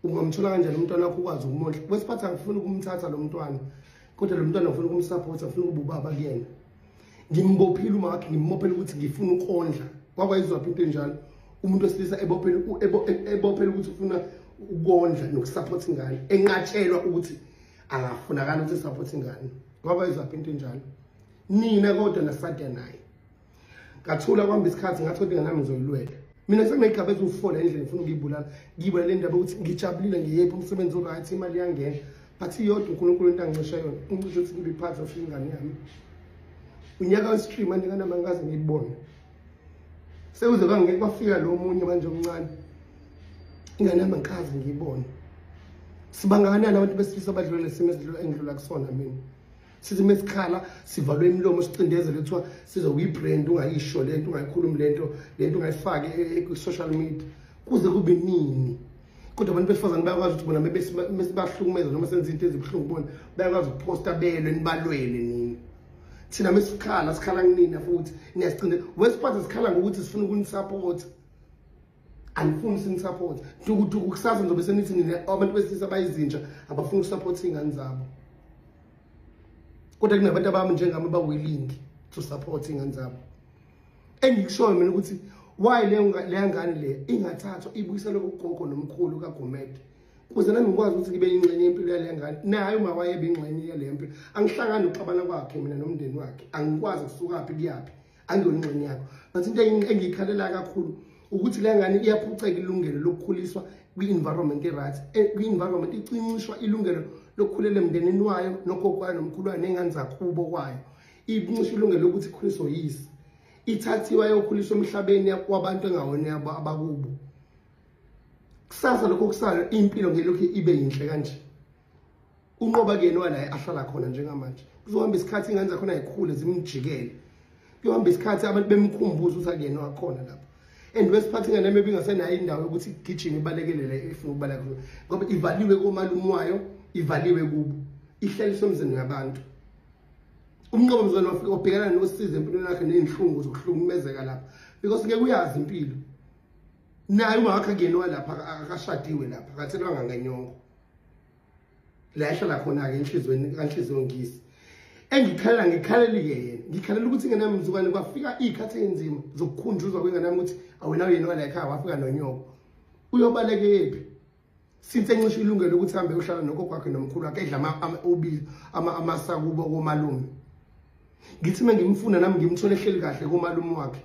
[SPEAKER 1] ungamthola kanjani umntwana wakho ukwazi ukumondla kwesiphatha ngifuna ukumthatha lo mntwana kodwa lo mntwana ufuna ukumsupport afuna ukubaba kuyena ngimbophile uma wakhe ngimmophela ukuthi ngifuna ukondla kwakwayizwa into enjalo umuntu wesilisa ebophela ukuthi ufuna ukondla nokusupport ingane enqatshelwa ukuthi akafunakala ukuthi support ingane kwakwayizwa into enjalo nina kodwa nasada naye ngathula kwami isikhathi ngathola ingane nami ngizoyilwela mina senginegaba eziwu4 endlini ngifuna ukuyibulala ngibula le ndaba ukuthi ngijabulile ngiyephi umsebenzi oright imali yangena but iyodwa uNkulunkulu into angicisha yona ungisho ukuthi ngibe part of ingane yami unyaka westream andingana mangaze ngiyibone sekuze ngeke kwafika lo munye manje omncane ingane yami ngikazi ngiyibone sibangakanani abantu besilisa abadlule lesimo engidlula kusona mina sithi mesikhala sivalwe imilomo sicindezele kuthiwa sizokuyibrand ungayisho lento ungayikhulumi lento ungayifaki ku-social media kuze kube nini kodwa abantu besifazane bayakwazi ukuthi bona mesibahlukumeza noma senza into ezibuhlungu bona bayakwazi ukuposta belwe nibalwele nini thina mesikhala sikhala kunina futhi niyasicinde wesiphathe sikhala ngokuthi sifuna ukunisupport anifuni sinisupport duku kusasa ngizobe senithi nina abantu besilisa bayizintsha abafuna ukusupport ingane zabo kodwa kunabantu abami njengami abawilling to support ingane zabo engikushoyo mina ukuthi why le ngane le ingathathwa ibuyiselwe kugogo nomkhulu kaGomede ukuze nami ngikwazi ukuthi ngibe ingxenye yempilo yale ngane naye uma wayebe ingxenye yale mpilo angihlangani nokuxabana kwakhe mina nomndeni wakhe angikwazi kusuka phi kuyapi angiyona yakho but into engiyikhalela kakhulu ukuthi le ngane iyaphuceka ilungelo lokukhuliswa kwi-environment right kwi-environment icinishwa ilungelo lokukhulela emndenini wayo nogogo nomkhulu wayo nengane zakubo kwayo icinishwa ilungelo lokuthi ikhuliswe yisi ithathiwa yokhuliswa emhlabeni kwabantu engawona abakubo kusasa lokho kusala impilo ngelokho ibe yinhle kanje unqoba kuyena wala ahlala khona njengamanje kuzohamba isikhathi ingane zakhona ayikhule zimjikele kuyohamba isikhathi abantu bemkhumbuza ukuthi akuyena wakhona lapha and wesiphathi ingane maybe ingasenayo indawo yokuthi igijime ibalekelele efuna ukubaleka ngoba ivaliwe komalume wayo ivaliwe kubo ihlaliswe emzini yabantu umnqoba mzwana obhekana nosizo empilweni yakhe nezinhlungu zokuhlukumezeka lapha because ngeke uyazi impilo naye uma wakhe kuyena lapha akashadiwe lapha akathelwanga ngenyongo la ehlala khona ke enhlizweni kanhliziyo ngisi ngikhalela yena ngikhalela ukuthi ingane yami mzukwane kwafika ikhathi enzima zokukhunjuzwa kwengane yami ukuthi awena yena la ekhaya wafika nonyoko uyobaleke yephi since encishe ilungelo ukuthi hambe uhlala nogogo kwakhe nomkhulu wakhe edla amasakubo komalume ngithi mengimfuna nami ngimthole ehleli kahle komalume wakhe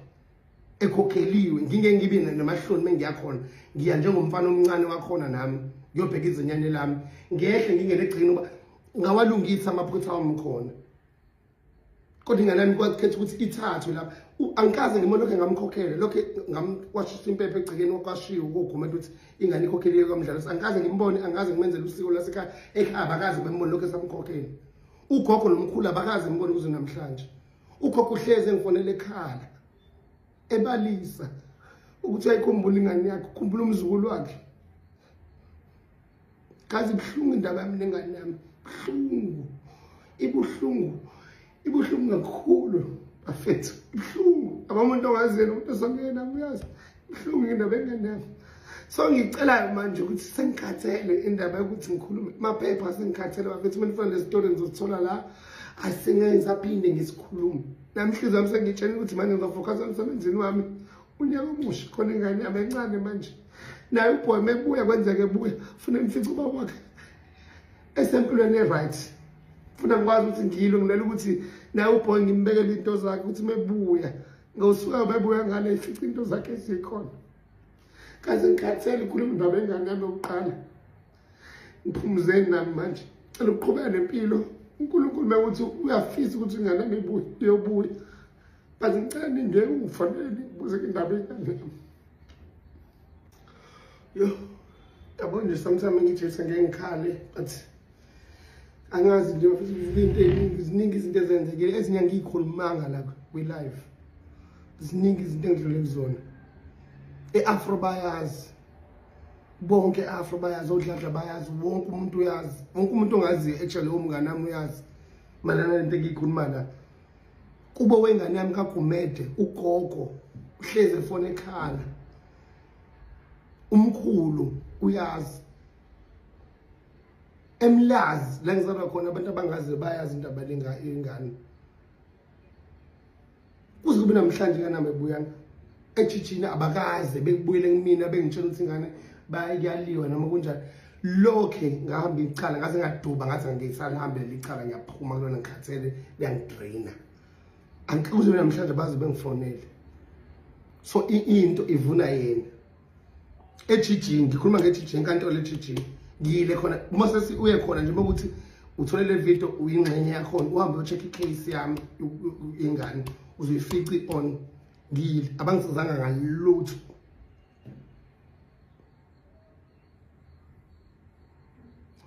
[SPEAKER 1] ekhokheliwe ngingeke ngibe namahloni mengiyakhona ngiya njengomfana omncane wakhona nami ngiyobheka izinyane lami ngehle ngingene egcina uba ngawalungisa amaphutha wami khona kodwa ingane yami kwakhetha ukuthi ithathwe lapha angikaze ngimona lokho ngamkhokhela lokho ngamwashisa impepho egcikeni okwashiwo koGomede ukuthi ingane ikhokheliwe kwamdlalo angikaze ngimbone angaze ngimenzele usiko lasekhaya ekhaya abakazi bembone lokho esamkhokhela ugogo nomkhulu abakazi ngibone kuze namhlanje ugogo uhleze ngifonele ekhaya ebalisa ukuthi ayikhumbule ingane yakhe ukhumbula umzukulu wakhe kazi buhlungu indaba yami nengane yami buhlungu ibuhlungu kakhulu bafethu buhlungu abamuntu ongazena ukuthi songena uyazi buhlungu indaba yengane yami so ngicela manje ukuthi sengikhathele indaba yokuthi ngikhulume maphepha sengikhathele bafethu manifana lezitori ngizothola la asingenza phinde ngisikhulume namhliziyo wami sengitshela ukuthi manje ngizofocus emsebenzini wami unyaka omusha khona ingane yami encane manje naye uboy mebuya kwenzeke ebuya ufuna imfice uba wakhe esempilweni e-right funa ngikwazi ukuthi ngilungilela ukuthi naye uboy ngimbekele into zakhe ukuthi mebuya ngosuka bebuya ngale ifice into zakhe ezikhona kaze ngikhathele ukukhuluma indaba yengane yami yokuqala ngiphumuzeni nami manje cela ukuqhubeka nempilo uNkulunkulu mewuthi uyafisa ukuthi ingane yami ibuye iyobuya but ngicela ningeke ungifonele ngibuze indaba yengane yami yo yabo nje sometimes ngithi ngeke ngikhale but angazi nje futhi ziningi izinto ezenzekile ezinye ngiyikhulumanga la kwi-live ziningi izinto engidlule kuzona e-Afro bayazi bonke e-Afro bayazi odladla bayazi wonke umuntu uyazi wonke umuntu ongazi actually umngane nami uyazi malana lento engiyikhuluma la kubo wengane yami kaGomede ugogo uhleze efone ekhala umkhulu uyazi emlazi la ngizalwa khona abantu abangazi bayazi indaba lengane kuze kube namhlanje kanami ebuyana echijina abakaze bekubuyele kumina bengitshela ukuthi ingane bayayaliwa noma kunjani lokhe ngahamba icala ngaze ngaduba ngathi ngiyisahambele licala ngiyaphuma kulona ngikhathele liyangidraina angikuze namhlanje baze bengifonele so into ivuna yena echijini ngikhuluma ngechijini enkantolo echijini ngiyile khona uma sesi uye khona nje ukuthi uthole le video uyingxenye yakho uhambe ucheck icase yami ingane uzoyifici on ngiyile abangisizanga ngalutho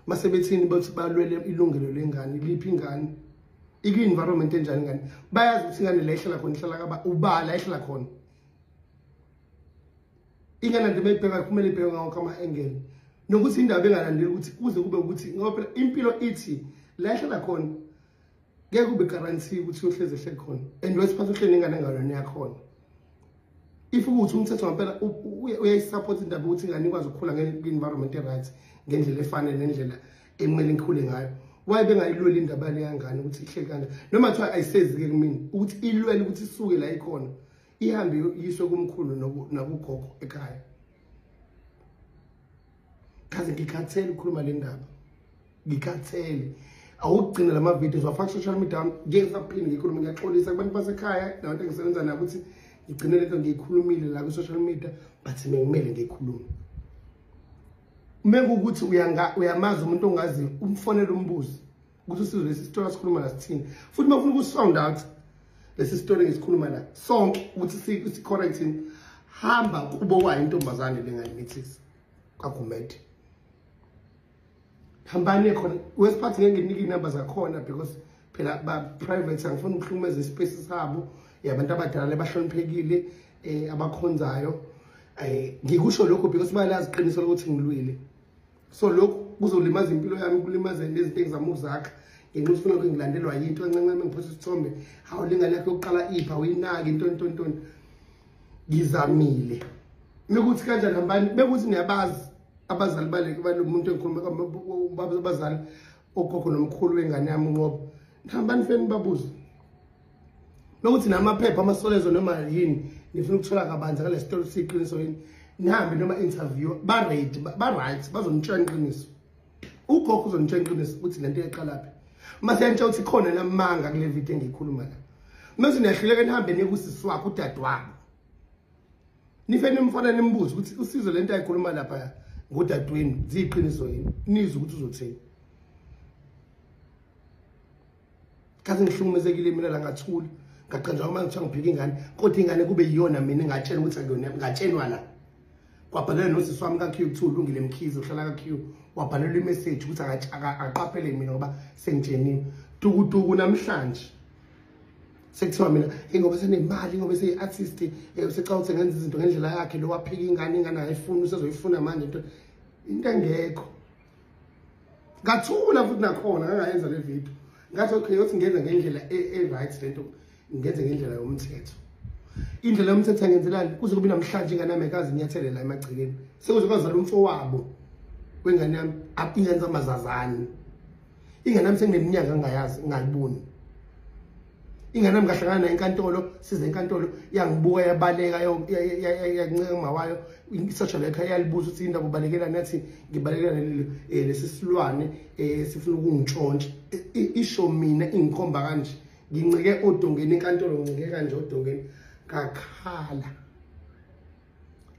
[SPEAKER 1] masebethini bathi balwele ilungelo lengane liphi ingane ikwi-environment enjani ingane bayazi ukuthi ingane la ihlala khona ihlala kaba ubala ihlala khona ingane nje bayibheka kumele ibheke ngawo kama-engel nokuthi indaba engalandeli ukuthi kuze kube ukuthi ngoba phela impilo ithi la ihlala khona ngeke ube guarantee ukuthi uyohleze ehleli khona and wesiphatha uhleli ingane engalona yakhona if ukuthi umthetho ngempela uyayisupport indaba ukuthi ingane ikwazi ukukhula nge-environment right ngendlela efanele nendlela emele ngikhule ngayo why bengayilweli indaba le yangane ukuthi ihleli kanjani noma kuthiwa ayisezi ke kimi ukuthi ilwele ukuthi isuke la ikhona ihambe yiswe kumkhulu nakugogo ekhaya kaze ngikhathele ukukhuluma le ndaba ngikhathele awugcina lama videos wafaka social media ngeke saphinde ngikhulume ngiyaxolisa kubantu basekhaya nabantu engisebenza nabo ukuthi ngigcine lento ngiyikhulumile la ku social media but ngimele ngiyikhulume mengu ukuthi uyamazi umuntu ongazi umfonela umbuzo ukuthi usizwe lesi story asikhuluma la sithini futhi mafuna ukusound out lesi story ngisikhuluma la sonke ukuthi si correcting hamba kubo kwayo intombazane lengayimithisi kaGumede hambani khona wesiphathi ngeke nginike inamba zakhona because phela ba private angifuni ukuhlumeza ispace sabo yabantu abadala bahloniphekile abakhonzayo ngikusho lokho because bayalazi iqiniso ukuthi ngilwile so lokho kuzolimaza impilo yami kulimaza nezinto engizama uzakha ngenxa ufuna ukungilandelwa yinto encancane mengiphosa isithombe hawu lingane yakho yokuqala ipha uyinaki into ngizamile mekuthi kanjani hambani mekuthi niyabazi abazali balomuntu engikhuluma abazali ogogo nomkhulu wengane yami ngoba hambani feni babuze nokuthi namaphepha amasolezo noma yini nifuna ukuthola kabanzi ngale story siqiniso yini nihambe noma interview ba right bazonitshela iqiniso ugogo uzonitshela iqiniso ukuthi lento eqalaphi mase yantsha uthi khona namanga kule video engiyikhuluma la mase niyahluleka nihambe nekusisi wakho udadewabo nifene nimfana nimbuze ukuthi usizo lento ayikhuluma lapha ngodadweni ziqiniso yini nizwe ukuthi uzothini kaze ngihlumezekile mina la ngathula ngaqanjwa uma ngithiwa ngibheka ingane kodwa ingane kube yiyona mina engatshela ukuthi akuyona ngatshelwa la kwabhalelwa nosisi wami kaQ2 ulungile Mkhize uhlala kaQ wabhalelwa imessage ukuthi aqaphele mina ngoba sengitsheniwe tukutuku namhlanje sekuthiwa mina ngoba senemali ngoba seyi-artist usecala ukuthi ngenza izinto ngendlela yakhe lo waphika ingane ayifuni usezoyifuna manje into engekho ngathula futhi nakhona ngangayenza le video ngathi okay yokuthi ngenza ngendlela e-right lento ngenze ngendlela yomthetho indlela yomthetho angenzelani kuze kube namhlanje ingane yami ekazi inyathele la emagcekeni sekuze kwazala umfowabo wengane yami ingenza amazazane ingane yami sengineminyaka engayazi ngayiboni ingane yami ngahlangana nayo enkantolo size enkantolo yangibuka yabaleka yakunceka mawayo i-social worker yalibuza ukuthi indaba ubalekela nathi ngibalekela lesi silwane sifuna ukungitshontsha isho mina ingikhomba kanje ngincike odongeni enkantolo ngincike kanje odongeni ngakhala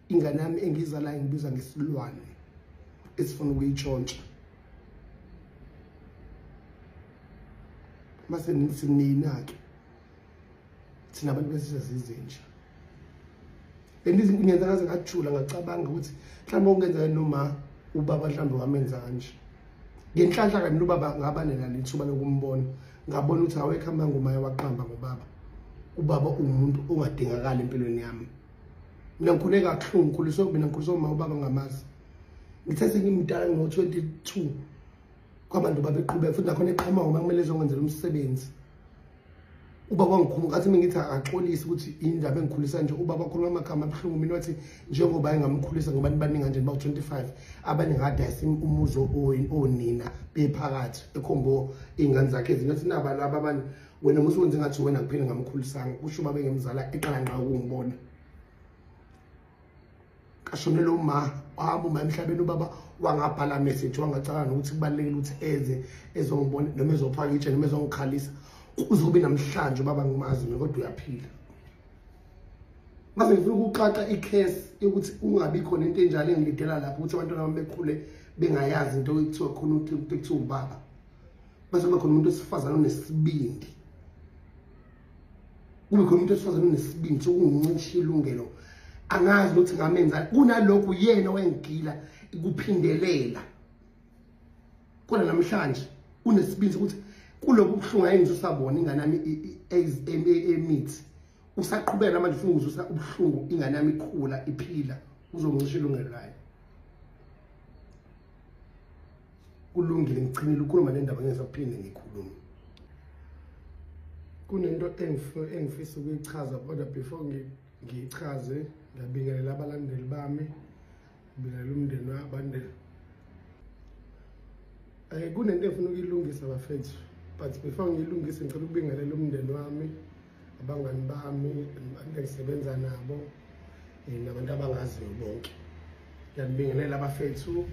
[SPEAKER 1] ingane yami engizalayo ngibiza ngesilwane esifuna ukuyitshontsha mase sinina-ke thina abantu besizazizenje izinto ngenza ngaze ngajula ngacabanga ukuthi mhlawumbe okungenzeka noma ubaba mhlawumbe wamenza kanje ngenhlanhla kanye nobaba ngaba nela lithuba lokumbona ngabona ukuthi awekho amangoma waqamba ngobaba ubaba umuntu ongadingakala empilweni yami mina ngikhule kakhulu ngikhuliswe mina ngikhuliswe uma ubaba ngamazi ngithethe ngimdala ngo-22 kwabantu babeqhubeka futhi nakhona eqhama uma kumele ezongenzela umsebenzi ubaba wangikhuluma ngathi mina ngithi akaxolisa ukuthi indaba engikhulisa nje ubaba khuluma amagama abuhlungu mina wathi njengoba engamkhulisa ngoba nibaningi kanje bawu-25 abaningi adayisa umuzo onina bephakathi ekhombo iy'ngane zakhe ezinathi naba laba abantu wena musuwenze ngathi wena kuphela ngamkhulisanga kusho ubaba engemzala eqala nqa ukungibona kashonele uma wahamba uma emhlabeni ubaba wangabhala message wangacala nokuthi kubalulekile ukuthi eze ezongibona noma ezophaka itshe noma ezongikhalisa kuze kube namhlanje ubaba ngimazi kodwa uyaphila mase ngifuna ukuxaxa icase yokuthi ungabi khona into enjalo engilidela lapho ukuthi abantwana bami bekhule bengayazi into ekuthiwa khona ukuthi kuthiwa ubaba base kube khona umuntu osifazana onesibindi kube khona umuntu osifazana onesibindi sokungincisha ilungelo angazi ukuthi ngamenza kunalokhu yena wengigila ikuphindelela kodwa namhlanje unesibindi ukuthi kulokhu kuhlungu ayenze usabona ingane yami emithi usaqhubeka manje ufuna ukuzwa ubuhlungu ingane yami ikhula iphila uzongisho ilungelo layo kulungile ngichinile ukukhuluma le ndaba ngeke saphinde ngikhulume kunento engifisa ukuyichaza kodwa before ngiyichaze ngiyabingelela abalandeli bami, ngibingelela umndeni wabande. Kunento engifuna ukuyilungisa bafethu, but before ngiyilungise ngicela ukubingelela umndeni wami, abangani bami, engisebenza nabo, nabantu abangaziyo bonke. Ngiyabingelela bafethu.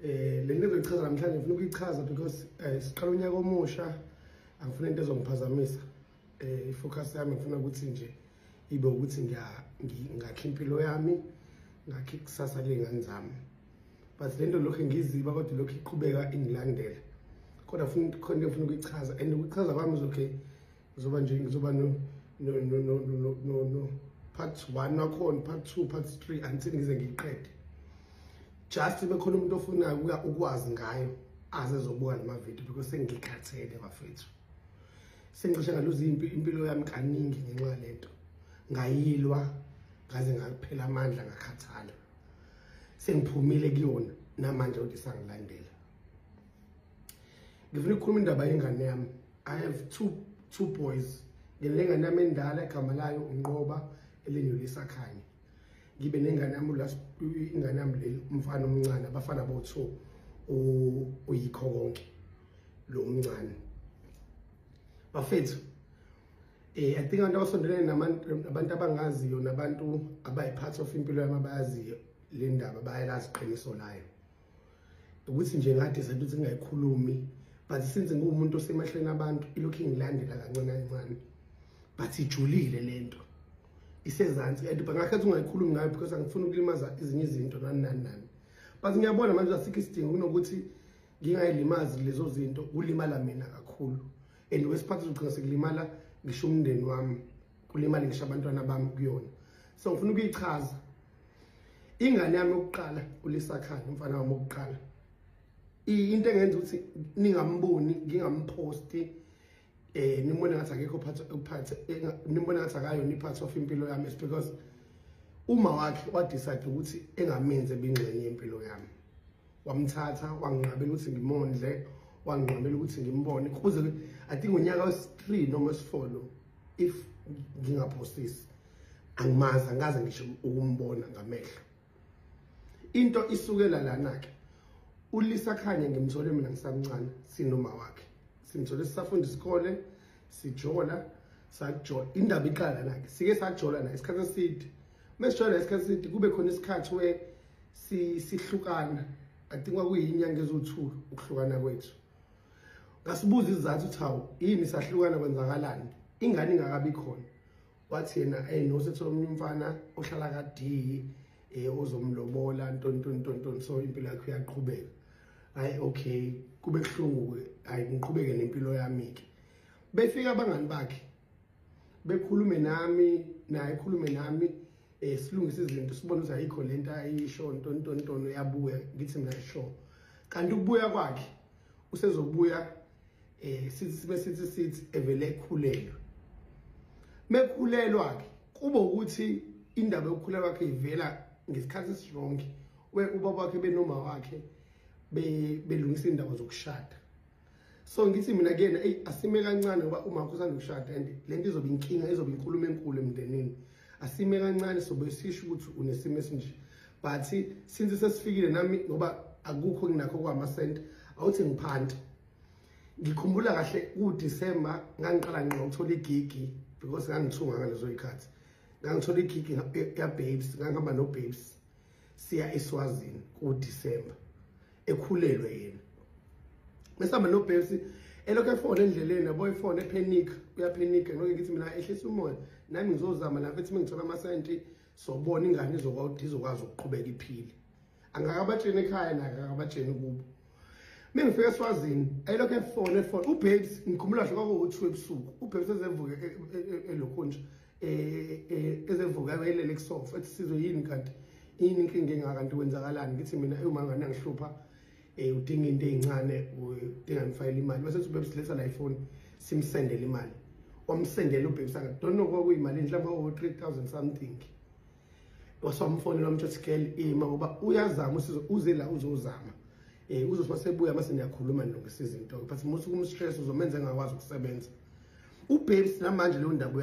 [SPEAKER 1] Le nto engizoyichaza namhlanje ngifuna ukuyichaza because siqala unyaka omusha, angifuna into ezongiphazamisa. Ifocus yami ngifuna ukuthi nje ibe ukuthi ngakhe impilo yami, ngakhe ikusasa lengane zami. But le nto lokho ngiziba kodwa lokho iqhubeka ingilandela. Kodwa khona ngifuna ukuyichaza, and ukuchaza kwami ngizoba no part 1 nakhona, part 2, part 3 until ngize ngiyiqede. Just bekhona umuntu ofuna ukwazi ngayo aze ezobuka lama video because sengikhathele bafethu. Sengicishe ngaluza impilo yami kaningi ngenxa lento. Ngayilwa ngaze ngaphela amandla ngakhathala. Sengiphumile kuyona namanje uthi sangilandela. Ngifuna ukukhuluma indaba yengane yami. I have two boys. Ngilengane yami endala igama layo uNqoba elinye uLisakhanya. Ngibe nengane yami ingane yami le umfana omncane, abafana bo2 uyikho konke lo omncane. Bafethu, I think abantu abasondelene nabantu abangaziyo nabantu abayipart of impilo yami abayaziyo le ndaba bayalazi iqiniso layo. Ukuthi nje ngathi sentuthi ngingayikhulumi, but since ngumuntu osemahlweni abantu ilokhu ingilandela kancane kancane. But ijulile lento. Isezansi and bangakhetha ungayikhulumi ngayo because angifuni ukulimaza ezinye izinto nani. But ngiyabona manje asikho isidingo kunokuthi ngingayilimazi lezo zinto, kulimala mina kakhulu. And wesiphathi ugcina sekulimala ngisho umndeni wami, kulimala ngisho abantwana bami kuyona. So ngifuna ukuyichaza. Ingane yami yokuqala uLisakhanya, umfana wami wokuqala. Into engenza ukuthi ningamboni, ngingamposti nimbona ngathi akekho uphathe, nimbona ngathi akayo ni part of impilo yami because uma wakhe wadecide ukuthi engamenze bingxenye impilo yami. Wamthatha wanginqabela ukuthi ngimondle, wanginqabela ukuthi ngimbone kuze I think unyaka wesi3 noma wesi4 if ngingapostisi angimazi, angaze ngisho ukumbona ngamehlo. Into isukela lana ke uLisakhanya ngimthole mina ngisamncane sinoma wakhe. Simthole sisafunda isikole, sijola, sajola. Indaba iqala la ke. Sike sajola la isikhathi eside. Mesijola isikhathi eside kube khona isikhathi sihlukana. I think kwakuyinyanga ezu2 ukuhlukana kwethu. Ngasibuza izizathu ukuthi hawu yini sahlukana kwenzakalani? Ingane ingakabi khona. Wathi yena nosetho omnye umfana ohlala kadi ozomlobola ntonto so impilo yakhe iyaqhubeka. Hayi okay, kube kuhlungu ke, hayi ngiqhubeke nempilo yami ke. Befika abangani bakhe bekhulume nami, naye ekhulume nami, silungisa izinto sibona ukuthi ayikho lento ayisho ntonto yabuya, ngithi mina sho. Kanti ukubuya kwakhe usezobuya sithi evele ekhulelwe. Mekhulelwa ke kuba ukuthi indaba yokukhulelwa kwakhe ivela ngesikhathi esironke. Ubaba wakhe benoma wakhe belungisa indaba zokushada. So ngithi mina kuyena asime kancane ngoba uma kusanda ukushada and lento izoba inkinga, izoba inkulumo enkulu emndenini. Asime kancane sobe sisho ukuthi unesimo esinje. But since sesifikile nami ngoba akukho nginakho kwamasenta awuthi ngiphanda. Ngikhumbula kahle uDecember ngangiqala ngqa ukuthola igigi because ngangithunga ngalezo ikhathi. Ngangithola igigi yaBabes, ngangihamba noBabes siya eSwazini kuDecember. Ekhulelwe yena. Mesihamba noBabes elokho efone endleleni yabo ifone epanic, uyapanic ngoba ngithi mina ehlisa umoya nami ngizozama la mfethu mengithola amasenti sobona ingane izokwazi ukuqhubeka iphile. Angakabatshena ekhaya nakabatshena kubo. Mengifika eSwazini elokho efone uBabes ngikhumbula kahle kwaku2 ebusuku. uBabes ezevuka elokhonje ezevuka welele kusofa ethi sizwe yini kanti yini inkinga engakanti kwenzakalani. Ngithi mina uma ngane ngihlupha udinga into ezincane udinga ngifayile imali bese uBabes letha la iPhone simsendele imali. Wamsendela uBabes anga don't know kwakuyimali mhlawumbe 3000 something. Wasamfonela umthetho scale ima ngoba uyazama uze la uzozama. Uzosebuya mase niyakhuluma nilungisa izinto but musu kumstress uzomenza engakwazi ukusebenza. Ubabes namanje leyo ndaba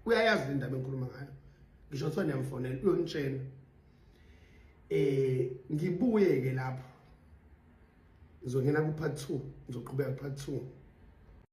[SPEAKER 1] uyayazi le ndaba engikhuluma ngayo ngisho kuthiwa niyamfonela uyonitshela ngibuye ke lapho ngizongena ku part 2 ngizoqhubeka ku part 2